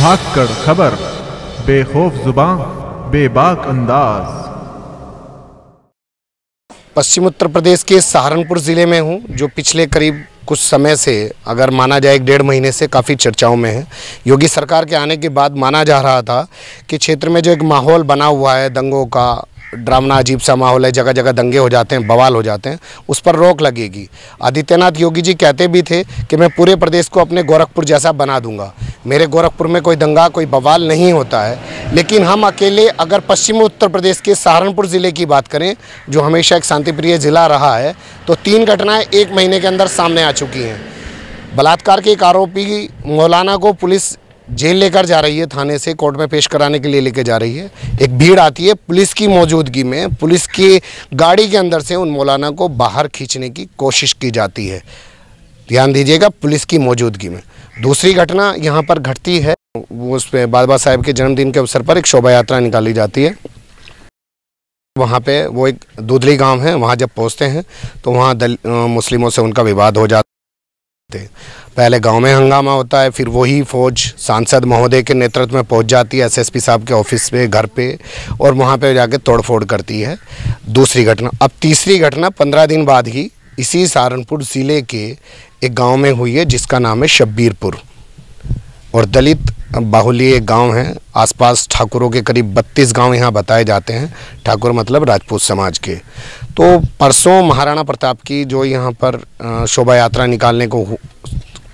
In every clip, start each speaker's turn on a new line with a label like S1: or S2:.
S1: भागकर खबर, बेखौफ जुबान, बेबाक अंदाज।
S2: पश्चिम उत्तर प्रदेश के सहारनपुर ज़िले में हूँ, जो पिछले करीब कुछ समय से, अगर माना जाए 1.5 महीने से काफ़ी चर्चाओं में है। योगी सरकार के आने के बाद माना जा रहा था कि क्षेत्र में जो एक माहौल बना हुआ है दंगों का, ड्रामना अजीब सा माहौल है, जगह जगह दंगे हो जाते हैं, बवाल हो जाते हैं, उस पर रोक लगेगी। आदित्यनाथ योगी जी कहते भी थे कि मैं पूरे प्रदेश को अपने गोरखपुर जैसा बना दूंगा। मेरे गोरखपुर में कोई दंगा, कोई बवाल नहीं होता है। लेकिन हम अकेले अगर पश्चिमी उत्तर प्रदेश के सहारनपुर ज़िले की बात करें, जो हमेशा एक शांतिप्रिय ज़िला रहा है, तो 3 घटनाएँ 1 महीने के अंदर सामने आ चुकी हैं। बलात्कार के एक आरोपी मौलाना को पुलिस जेल लेकर जा रही है, थाने से कोर्ट में पेश कराने के लिए लेकर जा रही है। एक भीड़ आती है, पुलिस की मौजूदगी में पुलिस की गाड़ी के अंदर से उन मौलाना को बाहर खींचने की कोशिश की जाती है। ध्यान दीजिएगा, पुलिस की मौजूदगी में। दूसरी घटना यहाँ पर घटती है, वो उस पर बाबा साहेब के जन्मदिन के अवसर पर एक शोभा यात्रा निकाली जाती है। वहाँ पे वो एक दूधली गांव है, वहाँ जब पहुँचते हैं तो वहाँ मुस्लिमों से उनका विवाद हो जाता है। पहले गांव में हंगामा होता है, फिर वही फौज सांसद महोदय के नेतृत्व में पहुंच जाती है एसएसपी साहब के ऑफिस पे, घर पे, और वहां पे जाके तोड़फोड़ करती है। दूसरी घटना। अब तीसरी घटना 15 दिन बाद ही इसी सहारनपुर ज़िले के एक गांव में हुई है, जिसका नाम है शब्बीरपुर, और दलित बाहुल्य एक गाँव है। आसपास ठाकुरों के करीब 32 गाँव यहाँ बताए जाते हैं। ठाकुर मतलब राजपूत समाज के। तो परसों महाराणा प्रताप की जो यहाँ पर शोभा यात्रा निकालने को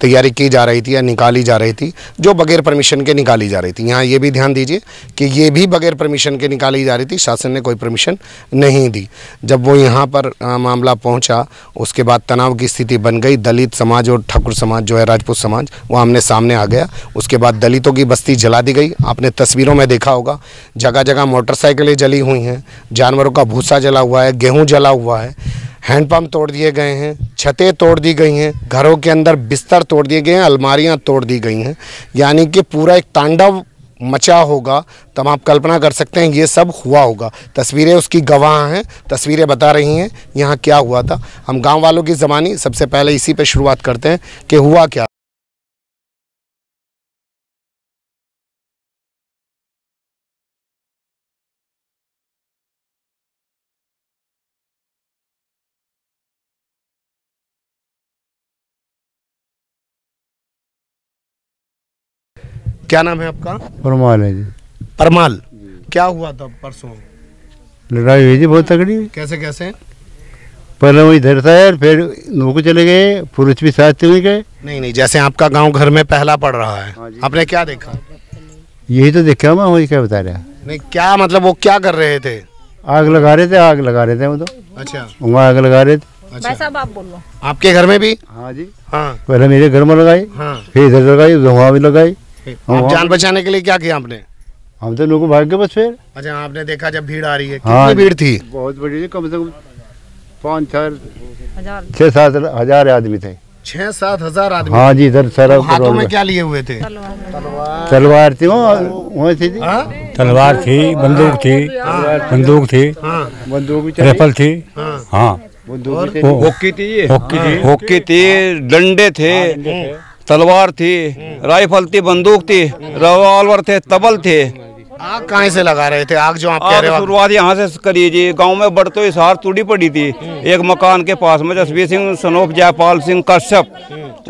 S2: तैयारी की जा रही थी या निकाली जा रही थी, जो बगैर परमिशन के निकाली जा रही थी। यहाँ ये भी ध्यान दीजिए कि ये भी बगैर परमिशन के निकाली जा रही थी, शासन ने कोई परमिशन नहीं दी। जब वो यहाँ पर मामला पहुँचा, उसके बाद तनाव की स्थिति बन गई। दलित समाज और ठाकुर समाज जो है राजपूत समाज, वो आमने सामने आ गया। उसके बाद दलितों की बस्ती जला दी गई। आपने तस्वीरों में देखा होगा, जगह जगह मोटरसाइकिलें जली हुई हैं, जानवरों का भूसा जला हुआ है, गेहूँ जला हुआ है, हैंडपम्प तोड़ दिए गए हैं, छतें तोड़ दी गई हैं, घरों के अंदर बिस्तर तोड़ दिए गए हैं, अलमारियां तोड़ दी गई हैं। यानी कि पूरा एक तांडव मचा होगा। तब आप कल्पना कर सकते हैं ये सब हुआ होगा। तस्वीरें उसकी गवाह हैं, तस्वीरें बता रही हैं यहाँ क्या हुआ था। हम गांव वालों की ज़बानी सबसे पहले इसी पे शुरुआत करते हैं कि हुआ क्या। क्या नाम है आपका?
S3: परमाल है जी।
S2: परमाल, क्या हुआ था परसों?
S3: लड़ाई हुई थी बहुत तगड़ी।
S2: कैसे कैसे?
S3: पहले वो इधर था यार, फिर नौको चले गए, पुरुष भी साथ चले गए।
S2: नहीं, जैसे आपका गांव घर में पहला पड़ रहा है, आपने क्या देखा?
S3: यही तो देखा मैं, वही क्या बता रहा।
S2: नहीं, क्या मतलब वो क्या कर रहे थे?
S3: आग लगा रहे थे वो तो।
S2: अच्छा,
S3: वहाँ आग लगा रहे थे।
S2: भाई साहब आप बोलो। आपके घर में भी?
S3: हाँ जी।
S2: हाँ,
S3: पहले मेरे घर में लगाई, फिर इधर लगाई, वहाँ भी लगाई।
S2: आप जान बचाने के लिए क्या किया आपने?
S3: हम तो लोगों भाग गए बस फिर।
S2: अच्छा, आपने देखा जब भीड़ आ रही है? कितनी भीड़ थी?
S3: बहुत बड़ी थी, कम से कम 6-7 हजार आदमी थे।
S2: 6-7 हजार आदमी?
S3: हाँ जी। इधर सारा
S2: हाथों में क्या लिए हुए थे?
S3: तलवार थी, वहाँ थी।
S4: तलवार थी, बंदूक थी,
S3: बंदूक
S4: राइफल थी। हाँ,
S5: हॉकी थी, डंडे थे, तलवार थी, राइफल थी, बंदूक थी, रिवॉल्वर थे, तबल थे।
S2: आग कहाँ से लगा रहे थे? आग जो आप कह रहे हो,
S5: शुरुआत यहाँ से करी जी। गांव में बढ़तो हिसार टूटी पड़ी थी एक मकान के पास में, जसवीर सिंह सनोफ जयपाल सिंह कश्यप,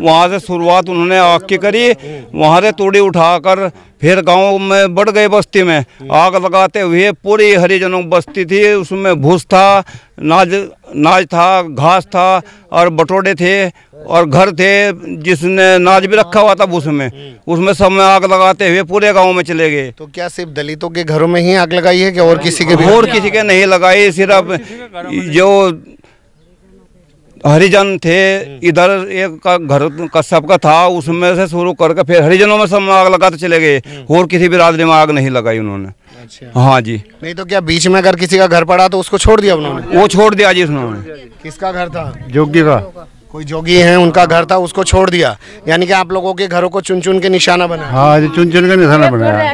S5: वहाँ से शुरुआत उन्होंने आग की करी। वहाँ से तूड़ी उठाकर फिर गांव में बढ़ गए, बस्ती में आग लगाते हुए पूरी हरिजनों बस्ती थी। उसमें भूस था, नाज था, घास था और बटोड़े थे और घर थे जिसने नाज भी रखा हुआ था भूस में, उसमें सब में आग लगाते हुए पूरे गांव में चले गए।
S2: तो क्या सिर्फ दलितों के घरों में ही आग लगाई है कि और किसी के भी?
S5: और किसी के नहीं लगाई, सिर्फ जो हरिजन थे इधर एक का घर का सबका था, उसमें से शुरू करके फिर हरिजनों में सब आग लगाते चले गए। और किसी बिरादरी में आग नहीं लगाई उन्होंने। अच्छा। हाँ जी।
S2: नहीं तो क्या बीच में अगर किसी का घर पड़ा तो उसको छोड़ दिया उन्होंने?
S5: वो छोड़ दिया जी उन्होंने।
S2: किसका घर था?
S3: जोगी का।
S2: कोई जोगी है, उनका घर था, उसको छोड़ दिया। यानी कि आप लोगों के घरों को चुन चुन के निशाना बनाया?
S3: हाँ जी, चुन चुन के निशाना बनाया।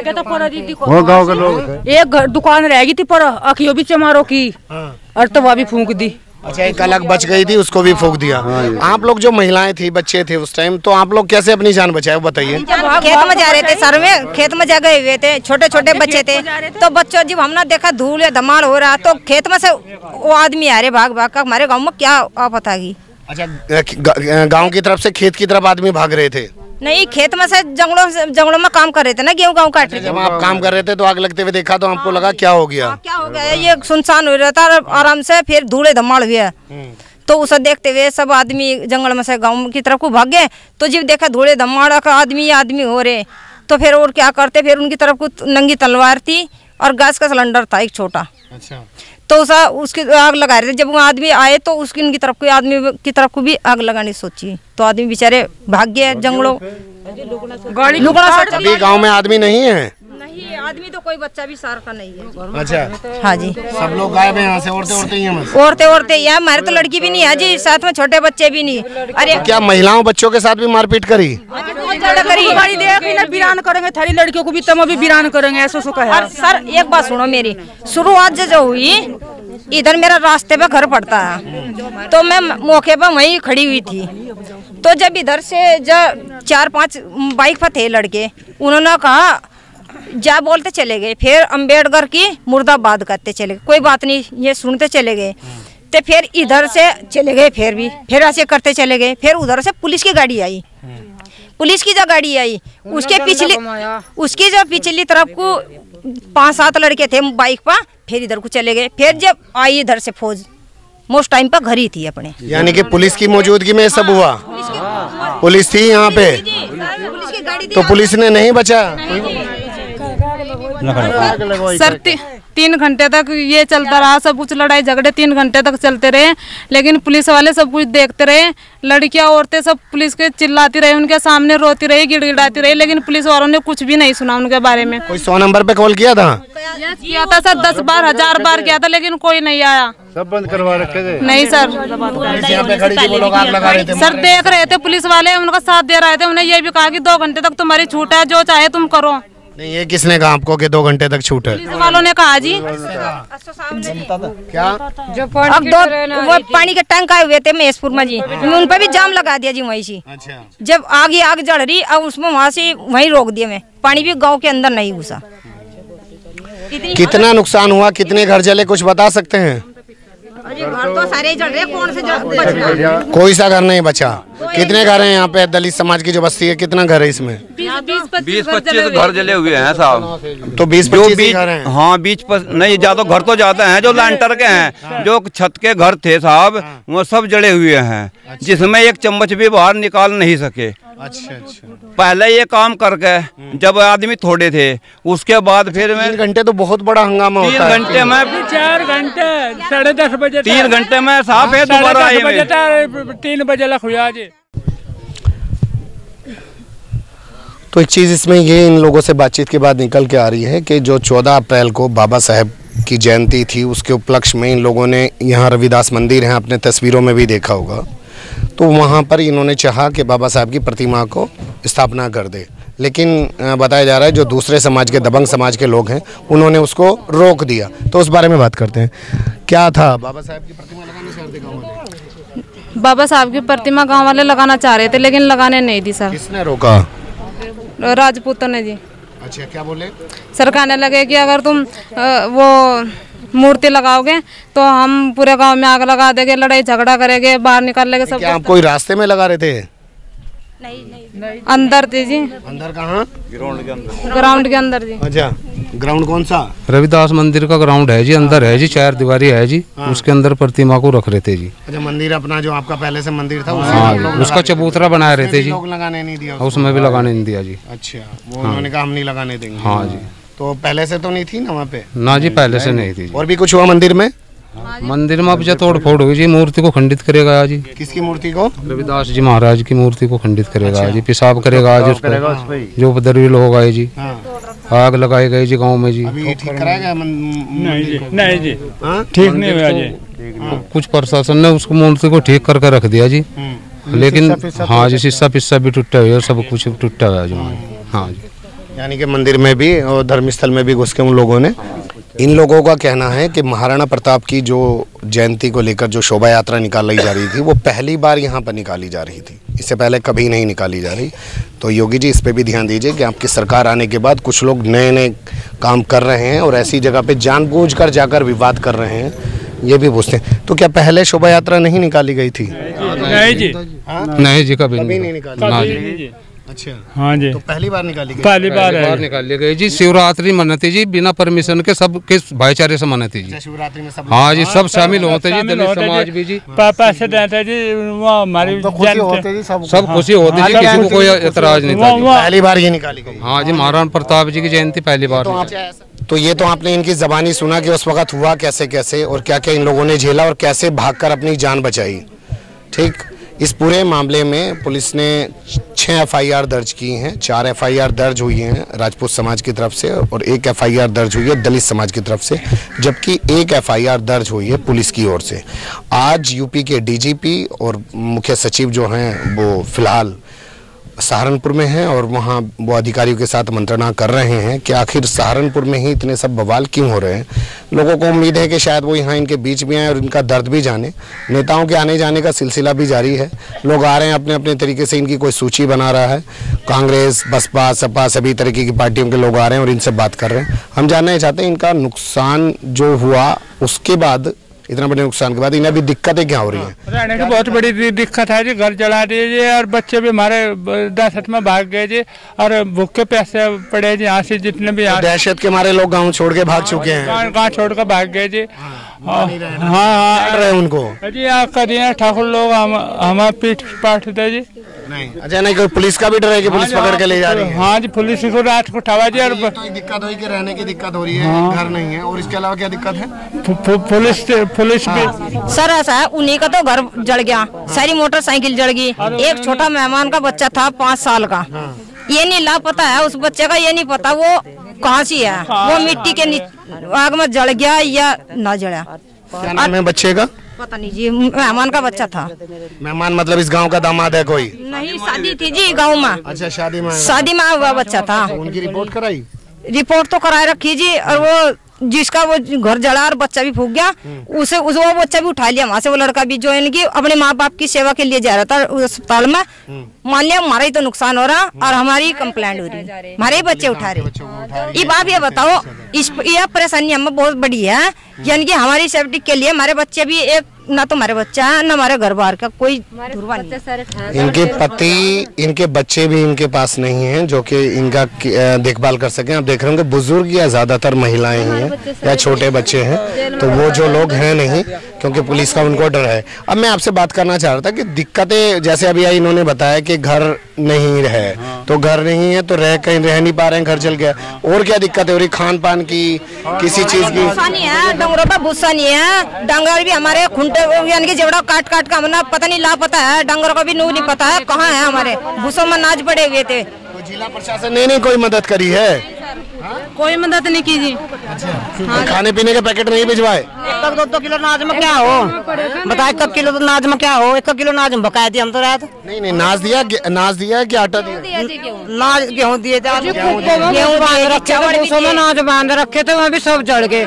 S3: वो गाँव के लोग,
S6: एक दुकान रह गई थी पर अखियों भी चमारों की, और तो वह भी फूंक दी।
S2: अच्छा, एक अलग बच गई थी, उसको भी फूंक दिया। आप लोग जो महिलाएं थी, बच्चे थे उस टाइम, तो आप लोग कैसे अपनी जान बचाए बताइए।
S6: खेत में जा रहे थे सर, में खेत में जा गए हुए थे, छोटे छोटे बच्चे थे। तो बच्चों जब हमने देखा धूल या धमाल हो रहा, तो खेत में से वो आदमी आ रहे भाग भाग कर। हमारे गाँव में क्या आफत आ गई।
S2: अच्छा, गाँव की तरफ से खेत की तरफ आदमी भाग रहे थे?
S6: नहीं, खेत में से जंगलों में काम कर रहे थे ना, गेहूँ काट रहे थे।
S2: जब आप काम कर रहे थे तो आग लगते हुए देखा, तो आपको लगा क्या हो गया?
S6: क्या हो गया, ये सुनसान हो रहा था आराम से, फिर धूले धमाल हुआ। तो उसे देखते हुए सब आदमी जंगल में से गांव की तरफ को भागे। तो जब देखा धूले धमाल का आदमी हो रहे, तो फिर और क्या करते, फिर उनकी तरफ को नंगी तलवार थी और गैस का सिलेंडर था एक छोटा।
S2: अच्छा,
S6: तो उसकी आग लगा रहे थे। जब वो आदमी आए तो उसकी उनकी तरफ को आदमी की तरफ को भी आग लगानी सोची, तो आदमी बेचारे भाग गए जंगलों।
S2: अभी गांव में आदमी नहीं है?
S6: नहीं, आदमी तो कोई बच्चा भी सार का नहीं है।
S2: अच्छा,
S6: हाँ जी,
S2: सब लोग गायब हैं यहाँ से, औरतें ही हैं?
S6: औरतें यहाँ, हमारे तो लड़की भी नहीं है जी, साथ में छोटे बच्चे भी नहीं। अरे
S2: क्या महिलाओं बच्चों के साथ भी मारपीट करी?
S7: वीरान करेंगे, थारी लड़कियों को भी तम भी वीरान करेंगे, ऐसा
S6: सर एक बात सुनो मेरी, शुरुआत जो हुई, इधर मेरा रास्ते पे घर पड़ता है, तो मैं मौके पर वहीं खड़ी हुई थी। तो जब इधर से जब 4-5 बाइक पर थे लड़के, उन्होंने कहा जा बोलते चले गए। फिर अम्बेडकर की मुर्दाबाद करते चले गए, कोई बात नहीं ये सुनते चले गए। तो फिर इधर से चले गए, फिर ऐसे करते चले गए। फिर उधर से पुलिस की गाड़ी आई, पुलिस की जो गाड़ी आई उसकी जो पिछली तरफ को 5-7 लड़के थे बाइक पर, फिर इधर को चले गए। फिर जब आई इधर से फौज, मोस्ट टाइम पर घर ही थी अपने।
S2: यानी कि पुलिस की मौजूदगी में सब हुआ? पुलिस थी यहाँ पे, तो पुलिस ने नहीं बचा?
S7: सर 3 घंटे तक ये चलता रहा, सब कुछ लड़ाई झगड़े 3 घंटे तक चलते रहे, लेकिन पुलिस वाले सब कुछ देखते रहे। लड़कियां औरतें सब पुलिस के चिल्लाती रही, उनके सामने रोती रही, गिड़गिड़ाती रही, लेकिन पुलिस वालों ने कुछ भी नहीं सुना उनके बारे में।
S2: कोई 100 नंबर पे कॉल किया था?
S7: किया था सर, 10 बार 1000 बार किया था, लेकिन कोई नहीं आया।
S3: सब बंद करवा रखे थे?
S7: नहीं सर, सर देख रहे थे पुलिस वाले, उनका साथ दे रहे थे। उन्हें ये भी कहा कि 2 घंटे तक तुम्हारी छूट है, जो चाहे तुम करो।
S2: नहीं, ये किसने कहा आपको कि 2 घंटे तक छूट है?
S7: पुलिस वालों ने कहा जी।
S2: क्या
S6: अब वो पानी के टैंक आए हुए थे महेशपुर में जी, उन पर भी जाम लगा दिया जी वहीं से।
S2: अच्छा,
S6: जब आग जल रही, अब उसमें वहाँ से वहीं रोक दिया मैं, पानी भी गांव के अंदर नहीं घुसा।
S2: कितना नुकसान हुआ, कितने घर जले, कुछ बता सकते हैं?
S6: घर तो सारे जल रहे, कौन से बचा?
S2: कोई सा घर नहीं बचा। कितने घर हैं यहाँ पे? दलित समाज की जो बस्ती है, कितना घर है इसमें?
S5: 20-25 घर जले हुए हैं साहब।
S2: तो 20-25 घर हैं?
S5: हाँ, 20 नहीं, ज्यादा घर तो ज्यादा हैं। जो लैंटर के हैं, जो छत के घर थे साहब, वो सब जले हुए हैं, जिसमें एक चम्मच भी बाहर निकाल नहीं सके।
S2: अच्छा अच्छा।
S5: पहले ये काम करके जब आदमी थोड़े थे, उसके बाद फिर
S2: 3 घंटे तो बहुत बड़ा हंगामा होता है।
S5: 3 घंटे में
S4: 4 घंटे 10:30 बजे
S5: 3 घंटे में साफ है दोबारा
S4: 3 बजे लख हुआ जी।
S2: तो एक चीज़ इसमें ये इन लोगों से बातचीत के बाद निकल के आ रही है कि जो 14 अप्रैल को बाबा साहेब की जयंती थी, उसके उपलक्ष्य में इन लोगों ने, यहाँ रविदास मंदिर है, आपने तस्वीरों में भी देखा होगा, तो वहाँ पर इन्होंने चाहा कि बाबा साहब की प्रतिमा को स्थापना कर दे। लेकिन बताया जा रहा है जो दूसरे समाज के, दबंग समाज के लोग हैं, उन्होंने उसको रोक दिया। तो उस बारे में बात करते हैं। क्या था, बाबा साहब की प्रतिमा लगाने चाह रहे थे गाँव वाले?
S7: बाबा साहब की प्रतिमा गाँव वाले लगाना चाह रहे थे, लेकिन लगाने नहीं दी सर।
S2: किसने रोका?
S7: राजपूतों ने जी।
S2: अच्छा, क्या बोले?
S7: सर कहने लगे कि अगर तुम वो मूर्ति लगाओगे तो हम पूरे गांव में आग लगा देंगे, लड़ाई झगड़ा करेंगे, बाहर निकाल लेंगे सब।
S2: क्या आप कोई रास्ते में लगा रहे थे?
S7: नहीं, अंदर थी जी।
S2: अंदर कहाँ?
S7: ग्राउंड के अंदर जी।
S2: अच्छा, ग्राउंड कौन सा?
S8: रविदास मंदिर का ग्राउंड है जी, अंदर है जी, 4 दीवारी है जी। उसके अंदर प्रतिमा को रख रहे थे जी।
S2: अच्छा, मंदिर अपना जो आपका पहले से मंदिर था,
S8: उसका चबूतरा बना रहे थे जी।
S2: लोग लगाने नहीं दिया?
S8: उसमें भी लगाने नहीं दिया जी।
S2: अच्छा, वो उन्होंने कहा हम नहीं लगाने देंगे।
S8: हाँ जी।
S2: तो पहले से तो नहीं थी ना वहाँ पे?
S8: ना जी, पहले से नहीं थी।
S2: और भी कुछ हुआ मंदिर में?
S8: मंदिर में अब जो तोड़ फोड़ हुई जी, मूर्ति को खंडित करेगा जी।
S2: किसकी मूर्ति को?
S8: रविदास जी महाराज की मूर्ति को खंडित करेगा जी, पेशाब करेगा आज जो उपद्रवी लोग आए जी। आग लगाई गई जी गांव में जी।
S2: अभी ठीक कराएगा?
S4: नहीं जी, ठीक नहीं हुआ जी।
S8: कुछ प्रशासन ने उसको मूर्ति को ठीक करके रख दिया जी, लेकिन हाँ जी, शीशा पिस्सा भी टूटा हुआ है, सब कुछ टूटा हुआ है जी। हाँ जी।
S2: यानी कि मंदिर में भी और धर्मस्थल में भी घुस के उन लोगों ने इन लोगों का कहना है कि महाराणा प्रताप की जो जयंती को लेकर जो शोभा यात्रा निकाली जा रही थी वो पहली बार यहाँ पर निकाली जा रही थी, इससे पहले कभी नहीं निकाली जा रही। तो योगी जी इस पे भी ध्यान दीजिए कि आपकी सरकार आने के बाद कुछ लोग नए नए काम कर रहे हैं और ऐसी जगह पे जानबूझकर जाकर विवाद कर रहे हैं, ये भी पूछते हैं। तो क्या पहले शोभा यात्रा नहीं निकाली गई थी?
S4: नहीं जी,
S8: नहीं जी, कभी
S2: नहीं निकाली।
S4: अच्छा, हाँ जी,
S2: तो पहली बार निकाली गई?
S4: पहली बार
S8: निकाली गई जी। शिवरात्रि मनाती जी बिना परमिशन के, सब के भाईचारे से मनाती जी।
S2: शिवरात्रि में सब,
S8: हाँ जी, सब शामिल होते जी, दलित समाज भी जी,
S4: पैसे देते जी, वो हमारी
S2: सब खुशी होती जी,
S8: सब खुशी होती जी, किसी को कोई एतराज नहीं था।
S2: पहली बार ये निकाली गई।
S8: हाँ जी, महाराणा प्रताप जी की जयंती पहली बार।
S2: तो ये तो आपने इनकी ज़बानी सुना कि उस वक्त हुआ कैसे कैसे और क्या क्या इन लोगों ने झेला और कैसे भागकर अपनी जान बचाई। ठीक, इस पूरे मामले में पुलिस ने 6 FIR दर्ज की हैं। 4 FIR दर्ज हुई हैं राजपूत समाज की तरफ से और 1 FIR दर्ज हुई है दलित समाज की तरफ से, जबकि 1 FIR दर्ज हुई है पुलिस की ओर से। आज यूपी के DGP और मुख्य सचिव जो हैं वो फिलहाल सहारनपुर में हैं और वहाँ वो अधिकारियों के साथ मंत्रणा कर रहे हैं कि आखिर सहारनपुर में ही इतने सब बवाल क्यों हो रहे हैं। लोगों को उम्मीद है कि शायद वो यहाँ इनके बीच में आए और इनका दर्द भी जाने। नेताओं के आने जाने का सिलसिला भी जारी है, लोग आ रहे हैं अपने अपने तरीके से, इनकी कोई सूची बना रहा है। कांग्रेस, बसपा, सपा सभी तरीके की पार्टियों के लोग आ रहे हैं और इनसे बात कर रहे हैं। हम जानना चाहते हैं इनका नुकसान जो हुआ उसके बाद, इतना बड़े नुकसान के बाद इन्हें अभी दिक्कतें क्या हो रही हैं?
S4: रहने की बहुत बड़ी दिक्कत है जी, घर जला दिए जी और बच्चे भी हमारे दहशत में भाग गए जी और भूखे प्यासे पड़े जी। यहाँ से जितने भी
S2: दहशत के मारे लोग गांव छोड़ के भाग चुके हैं,
S4: गाँव छोड़ कर भाग गए जी। हाँ
S2: रहे उनको
S4: जी, करिए ठाकुर लोग हमारे पीठ पाठ दे जी।
S2: नहीं, अच्छा, नहीं कोई पुलिस का भी डर है कि पुलिस पकड़ के ले जा रही है?
S4: हाँ जी, पुलिस को रात को उठावा जी। और
S2: तो दिक्कत हुई कि रहने की दिक्कत हो रही है, घर नहीं है, और इसके अलावा क्या दिक्कत है?
S4: पुलिस भी
S6: सर ऐसा है, उन्हीं का तो घर जल गया, सारी मोटरसाइकिल जल गई। एक छोटा मेहमान का बच्चा था 5 साल का, ये नहीं लापता है उस बच्चे का, ये नहीं पता वो कहाँ से है, वो मिट्टी के आग में जल गया या ना जला।
S2: क्या नाम है बच्चे का?
S6: पता नहीं जी, मेहमान का बच्चा था।
S2: मेहमान मतलब इस गांव का दामाद है कोई?
S6: नहीं, शादी थी जी गांव में।
S2: अच्छा, शादी में
S6: हुआ बच्चा था।
S2: उनकी रिपोर्ट कराई?
S6: रिपोर्ट तो कराए रखी जी, और वो जिसका वो घर जला और बच्चा भी फूक गया, उसे वो बच्चा भी उठा लिया वहाँ से। वो लड़का भी जो इनकी अपने माँ बाप की सेवा के लिए जा रहा था अस्पताल में, मान लिया हमारा ही तो नुकसान हो रहा और हमारी कंप्लेंट हो रही, हमारे ही बच्चे उठा रहे। ये बात ये बताओ, यह परेशानी हमें बहुत बड़ी है, यानी कि हमारी सेफ्टी के लिए हमारे बच्चे भी, एक ना तो हमारे बच्चा है ना हमारे घर बाहर का कोई दुर्वा नहीं।
S2: इनके पति, इनके बच्चे भी इनके पास नहीं हैं जो कि इनका देखभाल कर सकें। आप देख रहे होंगे बुजुर्ग या ज्यादातर महिलाएं ही हैं या छोटे बच्चे हैं, तो वो जो लोग हैं नहीं, क्योंकि पुलिस का उनको डर है। अब मैं आपसे बात करना चाह रहा था कि दिक्कतें जैसे अभी आई, इन्होंने बताया कि घर नहीं है, तो घर नहीं है तो कहीं रह नहीं पा रहे हैं, घर चल गया, और क्या दिक्कतें हो रही? खान पान की, किसी चीज की?
S6: डंगरों पर भूसा नहीं है, डंगर भी हमारे खुंटे यानी कि जेवड़ा काट काट का हमने पता नहीं लापता है, डंगरों का भी नू नहीं पता है कहाँ है, हमारे भूसों में नाच पड़े हुए थे।
S2: तो जिला प्रशासन ने नहीं कोई मदद करी है?
S7: कोई मदद नहीं की जी।
S2: हाँ, खाने पीने के पैकेट नहीं भिजवाए?
S9: 1-2 किलो नाज में क्या हो बताए, 1 किलो तो नाज में क्या हो, 1 किलो नाज में बकाया दिया हम तो रात।
S2: नहीं, नाज दिया कि आटा दिया?
S9: नाज गेहूँ दिए थे,
S7: गेहूँ बांध रखे थे, में नाज बांध रखे थे, वहाँ भी सब जल गए।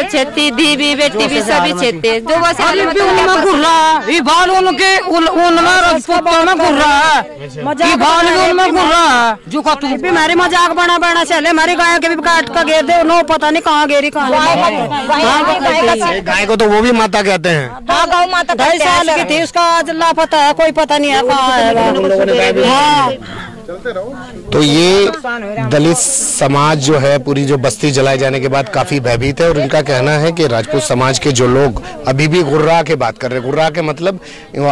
S6: खेती दीदी बेटी भी सभी छेते जो बस
S9: उनमें घुर रहा है, बाल उनके उनमें राजपूतों में घुर रहा है, बाल भी उनमें घुर रहा है। जो का तू भी हमारी मजाक बना चले, हमारी गाय के भी काट का घेर दे, नो पता नहीं कहाँ गेरी कहाँ।
S2: गाय को तो वो भी माता कहते हैं।
S6: हाँ, गौ माता
S9: 2.5 साल की थी, उसका आज लापता है, कोई पता नहीं है कहाँ है। हाँ,
S2: तो ये दलित समाज जो है, पूरी जो बस्ती जलाए जाने के बाद काफी भयभीत है और इनका कहना है कि राजपूत समाज के जो लोग अभी भी गुर्रा के बात कर रहे हैं, गुर्रा के मतलब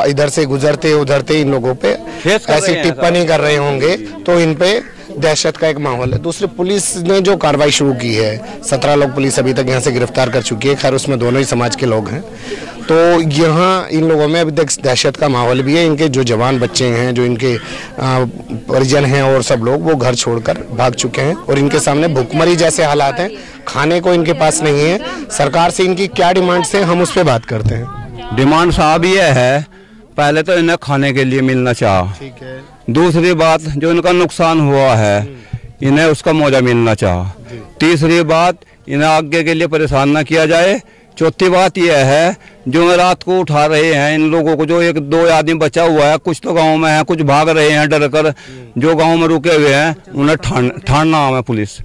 S2: इधर से गुजरते उधरते इन लोगों पे ऐसी टिप्पणी कर रहे होंगे, तो इन पे दहशत का एक माहौल है। दूसरी, पुलिस ने जो कार्रवाई शुरू की है, 17 लोग पुलिस अभी तक यहाँ से गिरफ्तार कर चुकी है, खैर उसमें दोनों ही समाज के लोग हैं। तो यहाँ इन लोगों में अभी तक दहशत का माहौल भी है। इनके जो जवान बच्चे हैं, जो इनके परिजन हैं और सब लोग, वो घर छोड़कर भाग चुके हैं और इनके सामने भूखमरी जैसे हालात हैं, खाने को इनके पास नहीं है। सरकार से इनकी क्या डिमांड्स हैं, हम उस पर बात करते हैं।
S5: डिमांड साहब ये है, पहले तो इन्हें खाने के लिए मिलना चाह,
S2: ठीक है।
S5: दूसरी बात, जो इनका नुकसान हुआ है इन्हें उसका मुआवजा मिलना चाह। तीसरी बात, इन्हें आगे के लिए परेशान ना किया जाए। चौथी बात यह है, जो रात को उठा रहे हैं इन लोगों को, जो 1-2 आदमी बचा हुआ है, कुछ तो गांव में है, कुछ भाग रहे हैं डर कर, जो गांव में रुके हुए हैं उन्हें ठाणना है पुलिस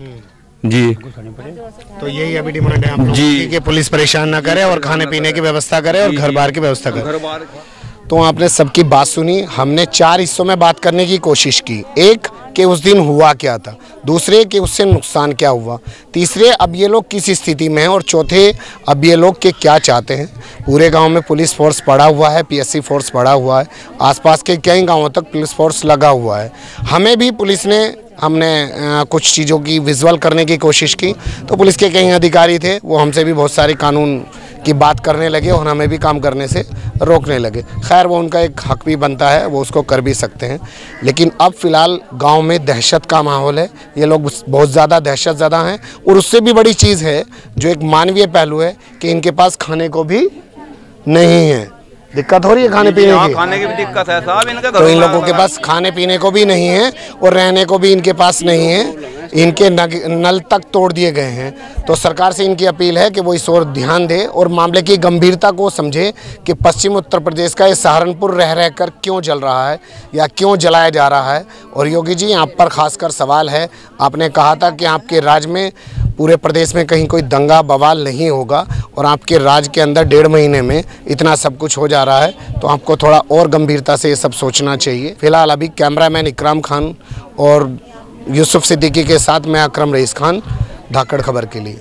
S5: जी।
S2: तो यही अभी डिमांड है आप लोगों की कि पुलिस परेशान ना करे और खाने पीने की व्यवस्था करे और घर बार की व्यवस्था करे। तो आपने सबकी बात सुनी। हमने 4 हिस्सों में बात करने की कोशिश की। एक कि उस दिन हुआ क्या था, दूसरे कि उससे नुकसान क्या हुआ, तीसरे अब ये लोग किस स्थिति में हैं, और चौथे अब ये लोग के क्या चाहते हैं। पूरे गांव में पुलिस फोर्स पड़ा हुआ है, पीएससी फोर्स पड़ा हुआ है, आसपास के कई गांवों तक पुलिस फोर्स लगा हुआ है। हमें भी पुलिस ने हमने कुछ चीज़ों की विजुअल करने की कोशिश की, तो पुलिस के कई अधिकारी थे, वो हमसे भी बहुत सारी कानून की बात करने लगे और हमें भी काम करने से रोकने लगे। खैर वो उनका एक हक भी बनता है, वो उसको कर भी सकते हैं। लेकिन अब फ़िलहाल गांव में दहशत का माहौल है, ये लोग बहुत ज़्यादा दहशत ज़्यादा हैं। और उससे भी बड़ी चीज़ है जो एक मानवीय पहलू है कि इनके पास खाने को भी नहीं है। दिक्कत हो रही है खाने पीने की,
S5: खाने की भी दिक्कत है साहब इनके।
S2: तो इन लोगों के पास खाने पीने को भी नहीं है और रहने को भी इनके पास नहीं है। इनके नल तक तोड़ दिए गए हैं। तो सरकार से इनकी अपील है कि वो इस ओर ध्यान दे और मामले की गंभीरता को समझे कि पश्चिम उत्तर प्रदेश का ये सहारनपुर रह रहकर क्यों जल रहा है या क्यों जलाया जा रहा है। और योगी जी, आप पर खासकर सवाल है, आपने कहा था कि आपके राज्य में, पूरे प्रदेश में कहीं कोई दंगा बवाल नहीं होगा, और आपके राज्य के अंदर 1.5 महीने में इतना सब कुछ हो जा रहा है, तो आपको थोड़ा और गंभीरता से ये सब सोचना चाहिए। फिलहाल अभी कैमरामैन इकराम खान और यूसुफ सिद्दीकी के साथ मैं अकरम रईस खान, धाकड़ खबर के लिए।